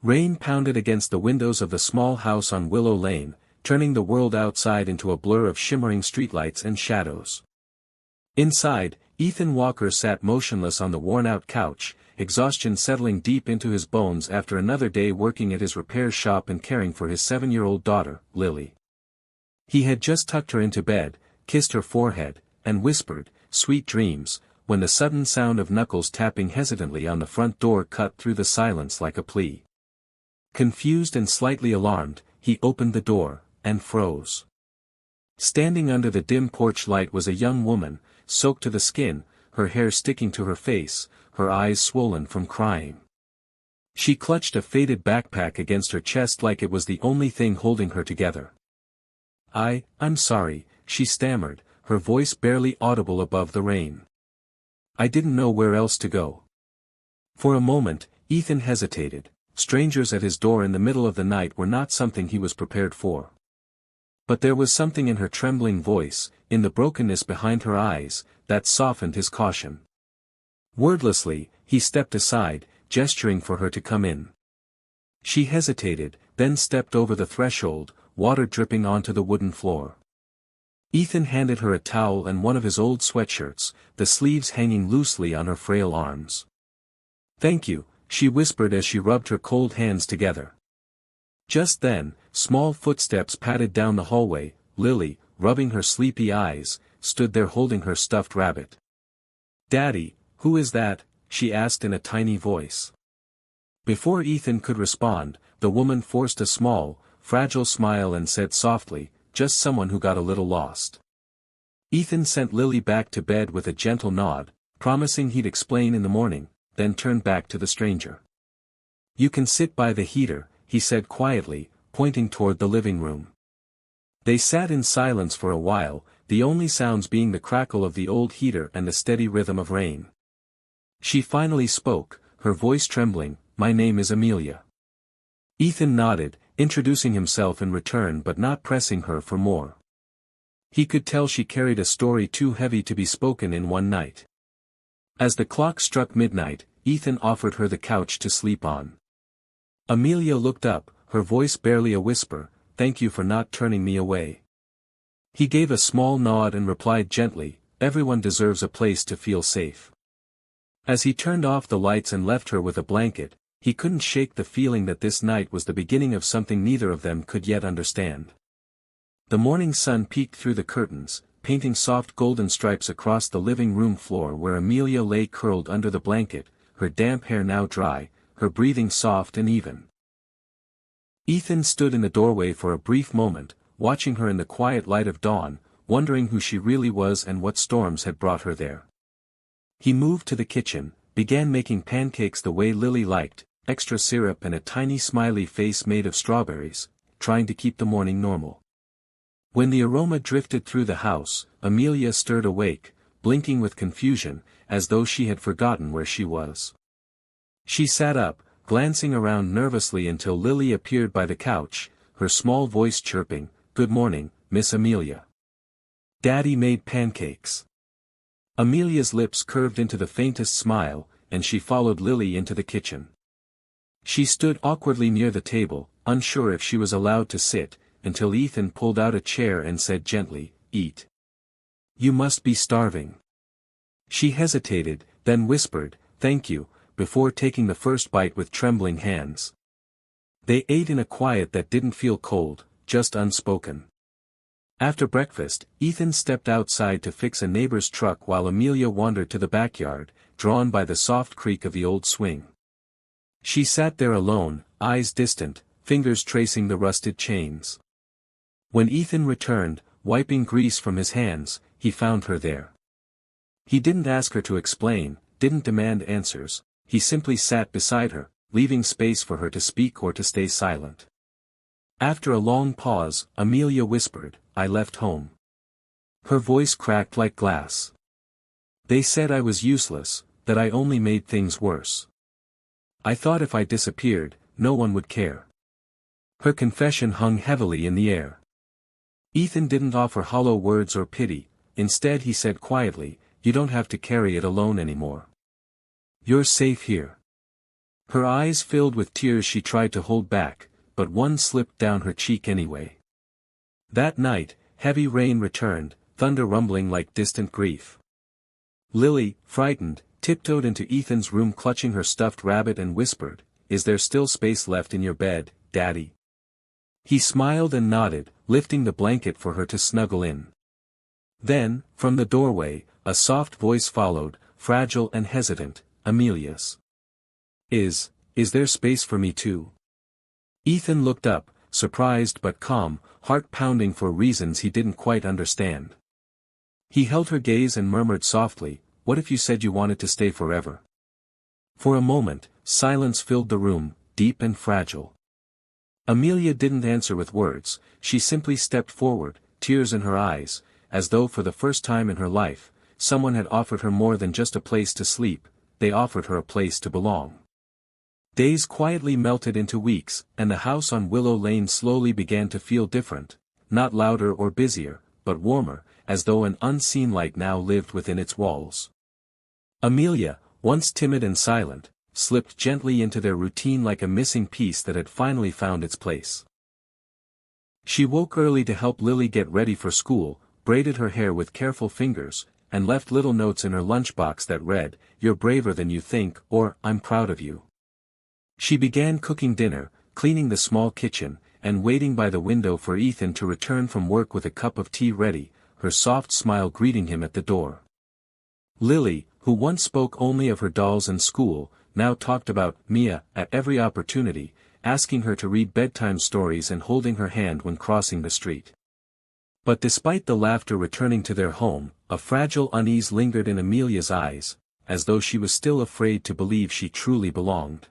Rain pounded against the windows of the small house on Willow Lane, turning the world outside into a blur of shimmering streetlights and shadows. Inside, Ethan Walker sat motionless on the worn-out couch, exhaustion settling deep into his bones after another day working at his repair shop and caring for his 7-year-old daughter, Lily. He had just tucked her into bed, kissed her forehead, and whispered, "Sweet dreams," when the sudden sound of knuckles tapping hesitantly on the front door cut through the silence like a plea. Confused and slightly alarmed, he opened the door, and froze. Standing under the dim porch light was a young woman, soaked to the skin, her hair sticking to her face, her eyes swollen from crying. She clutched a faded backpack against her chest like it was the only thing holding her together. I'm sorry," she stammered, her voice barely audible above the rain. "I didn't know where else to go." For a moment, Ethan hesitated. Strangers at his door in the middle of the night were not something he was prepared for. But there was something in her trembling voice, in the brokenness behind her eyes, that softened his caution. Wordlessly, he stepped aside, gesturing for her to come in. She hesitated, then stepped over the threshold, water dripping onto the wooden floor. Ethan handed her a towel and one of his old sweatshirts, the sleeves hanging loosely on her frail arms. "Thank you," she whispered as she rubbed her cold hands together. Just then, small footsteps padded down the hallway. Lily, rubbing her sleepy eyes, stood there holding her stuffed rabbit. "Daddy, who is that?" she asked in a tiny voice. Before Ethan could respond, the woman forced a small, fragile smile and said softly, "Just someone who got a little lost." Ethan sent Lily back to bed with a gentle nod, promising he'd explain in the morning, then turned back to the stranger. "You can sit by the heater," he said quietly, pointing toward the living room. They sat in silence for a while, the only sounds being the crackle of the old heater and the steady rhythm of rain. She finally spoke, her voice trembling, "My name is Amelia." Ethan nodded, introducing himself in return but not pressing her for more. He could tell she carried a story too heavy to be spoken in one night. As the clock struck midnight, Ethan offered her the couch to sleep on. Amelia looked up, her voice barely a whisper, "Thank you for not turning me away." He gave a small nod and replied gently, "Everyone deserves a place to feel safe." As he turned off the lights and left her with a blanket, he couldn't shake the feeling that this night was the beginning of something neither of them could yet understand. The morning sun peeked through the curtains, painting soft golden stripes across the living room floor where Amelia lay curled under the blanket, her damp hair now dry, her breathing soft and even. Ethan stood in the doorway for a brief moment, watching her in the quiet light of dawn, wondering who she really was and what storms had brought her there. He moved to the kitchen, began making pancakes the way Lily liked, extra syrup and a tiny smiley face made of strawberries, trying to keep the morning normal. When the aroma drifted through the house, Amelia stirred awake, blinking with confusion, as though she had forgotten where she was. She sat up, glancing around nervously until Lily appeared by the couch, her small voice chirping, "Good morning, Miss Amelia. Daddy made pancakes." Amelia's lips curved into the faintest smile, and she followed Lily into the kitchen. She stood awkwardly near the table, unsure if she was allowed to sit, until Ethan pulled out a chair and said gently, "Eat. You must be starving." She hesitated, then whispered, "Thank you," before taking the first bite with trembling hands. They ate in a quiet that didn't feel cold, just unspoken. After breakfast, Ethan stepped outside to fix a neighbor's truck while Amelia wandered to the backyard, drawn by the soft creak of the old swing. She sat there alone, eyes distant, fingers tracing the rusted chains. When Ethan returned, wiping grease from his hands, he found her there. He didn't ask her to explain, didn't demand answers, he simply sat beside her, leaving space for her to speak or to stay silent. After a long pause, Amelia whispered, "I left home." Her voice cracked like glass. "They said I was useless, that I only made things worse. I thought if I disappeared, no one would care." Her confession hung heavily in the air. Ethan didn't offer hollow words or pity, instead he said quietly, "You don't have to carry it alone anymore. You're safe here." Her eyes filled with tears she tried to hold back, but one slipped down her cheek anyway. That night, heavy rain returned, thunder rumbling like distant grief. Lily, frightened, tiptoed into Ethan's room clutching her stuffed rabbit and whispered, "Is there still space left in your bed, Daddy?" He smiled and nodded, lifting the blanket for her to snuggle in. Then, from the doorway, a soft voice followed, fragile and hesitant, Amelia's. Is there space for me too?" Ethan looked up, surprised but calm, heart pounding for reasons he didn't quite understand. He held her gaze and murmured softly, "What if you said you wanted to stay forever?" For a moment, silence filled the room, deep and fragile. Amelia didn't answer with words, she simply stepped forward, tears in her eyes, as though for the first time in her life, someone had offered her more than just a place to sleep, they offered her a place to belong. Days quietly melted into weeks, and the house on Willow Lane slowly began to feel different, not louder or busier, but warmer, as though an unseen light now lived within its walls. Amelia, once timid and silent, slipped gently into their routine like a missing piece that had finally found its place. She woke early to help Lily get ready for school, braided her hair with careful fingers, and left little notes in her lunchbox that read, "You're braver than you think," or "I'm proud of you." She began cooking dinner, cleaning the small kitchen, and waiting by the window for Ethan to return from work with a cup of tea ready, her soft smile greeting him at the door. Lily, who once spoke only of her dolls and school, now talked about Mia at every opportunity, asking her to read bedtime stories and holding her hand when crossing the street. But despite the laughter returning to their home, a fragile unease lingered in Amelia's eyes, as though she was still afraid to believe she truly belonged.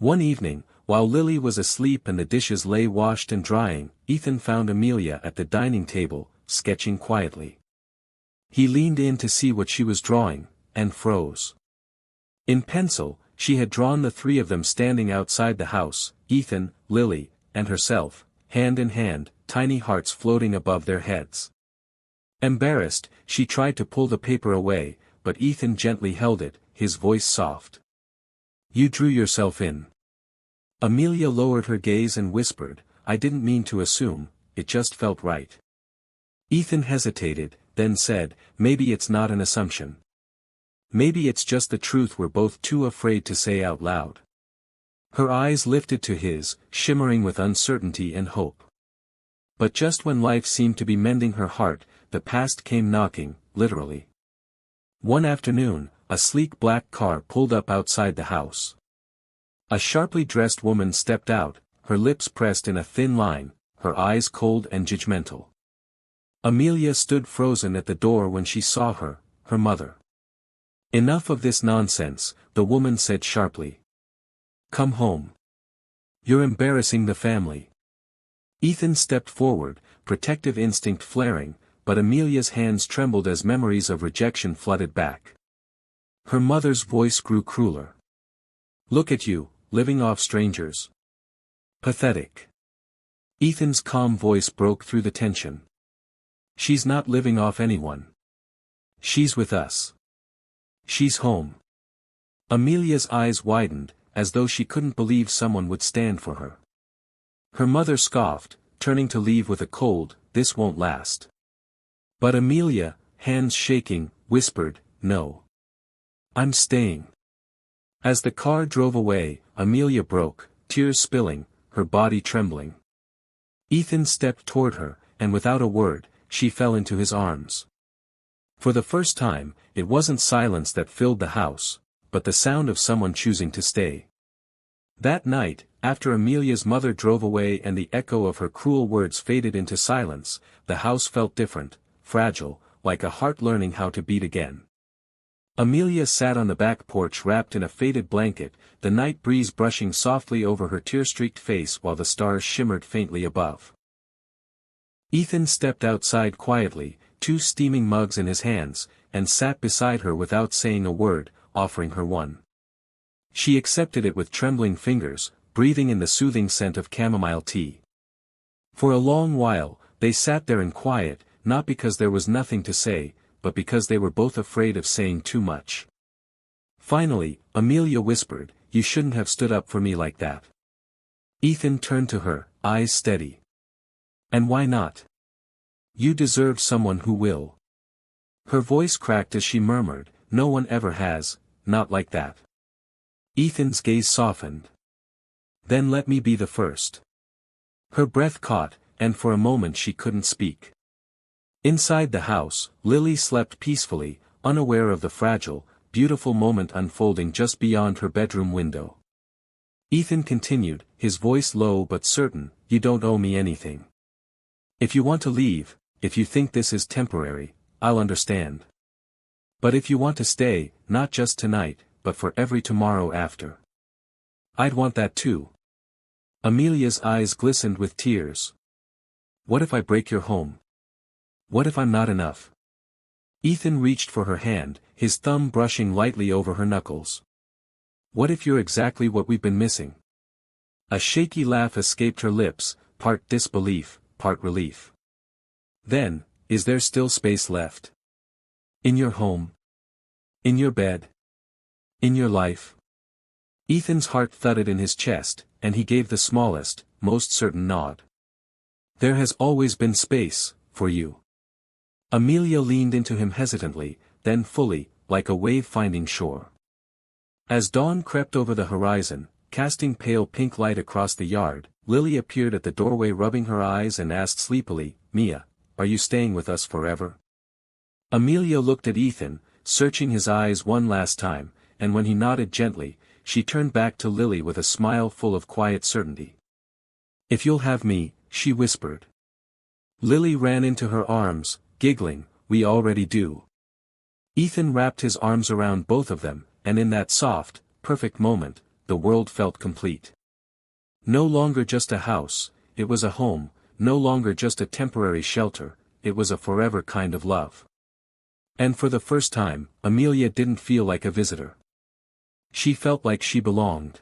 One evening, while Lily was asleep and the dishes lay washed and drying, Ethan found Amelia at the dining table, sketching quietly. He leaned in to see what she was drawing, and froze. In pencil, she had drawn the three of them standing outside the house, Ethan, Lily, and herself, hand in hand, tiny hearts floating above their heads. Embarrassed, she tried to pull the paper away, but Ethan gently held it, his voice soft. "You drew yourself in." Amelia lowered her gaze and whispered, "I didn't mean to assume, it just felt right." Ethan hesitated, then said, "Maybe it's not an assumption. Maybe it's just the truth we're both too afraid to say out loud." Her eyes lifted to his, shimmering with uncertainty and hope. But just when life seemed to be mending her heart, the past came knocking, literally. One afternoon, a sleek black car pulled up outside the house. A sharply dressed woman stepped out, her lips pressed in a thin line, her eyes cold and judgmental. Amelia stood frozen at the door when she saw her, her mother. "Enough of this nonsense," the woman said sharply. "Come home. You're embarrassing the family." Ethan stepped forward, protective instinct flaring, but Amelia's hands trembled as memories of rejection flooded back. Her mother's voice grew crueler. "Look at you, living off strangers. Pathetic." Ethan's calm voice broke through the tension. "She's not living off anyone. She's with us. She's home." Amelia's eyes widened, as though she couldn't believe someone would stand for her. Her mother scoffed, turning to leave with a cold, "This won't last." But Amelia, hands shaking, whispered, "No. I'm staying." As the car drove away, Amelia broke, tears spilling, her body trembling. Ethan stepped toward her, and without a word, she fell into his arms. For the first time, it wasn't silence that filled the house, but the sound of someone choosing to stay. That night, after Amelia's mother drove away and the echo of her cruel words faded into silence, the house felt different, fragile, like a heart learning how to beat again. Amelia sat on the back porch wrapped in a faded blanket, the night breeze brushing softly over her tear-streaked face while the stars shimmered faintly above. Ethan stepped outside quietly, two steaming mugs in his hands, and sat beside her without saying a word, offering her one. She accepted it with trembling fingers, breathing in the soothing scent of chamomile tea. For a long while, they sat there in quiet, not because there was nothing to say, but because they were both afraid of saying too much. Finally, Amelia whispered, you shouldn't have stood up for me like that. Ethan turned to her, eyes steady. And why not? You deserve someone who will. Her voice cracked as she murmured, no one ever has, not like that. Ethan's gaze softened. Then let me be the first. Her breath caught, and for a moment she couldn't speak. Inside the house, Lily slept peacefully, unaware of the fragile, beautiful moment unfolding just beyond her bedroom window. Ethan continued, his voice low but certain, you don't owe me anything. If you want to leave, if you think this is temporary, I'll understand. But if you want to stay, not just tonight, but for every tomorrow after. I'd want that too. Amelia's eyes glistened with tears. What if I break your home? What if I'm not enough? Ethan reached for her hand, his thumb brushing lightly over her knuckles. What if you're exactly what we've been missing? A shaky laugh escaped her lips, part disbelief, part relief. Then, is there still space left? In your home? In your bed? In your life? Ethan's heart thudded in his chest, and he gave the smallest, most certain nod. There has always been space, for you. Amelia leaned into him hesitantly, then fully, like a wave finding shore. As dawn crept over the horizon, casting pale pink light across the yard, Lily appeared at the doorway rubbing her eyes and asked sleepily, Mia, are you staying with us forever? Amelia looked at Ethan, searching his eyes one last time, and when he nodded gently, she turned back to Lily with a smile full of quiet certainty. If you'll have me, she whispered. Lily ran into her arms, giggling, we already do. Ethan wrapped his arms around both of them, and in that soft, perfect moment, the world felt complete. No longer just a house, it was a home, no longer just a temporary shelter, it was a forever kind of love. And for the first time, Amelia didn't feel like a visitor. She felt like she belonged.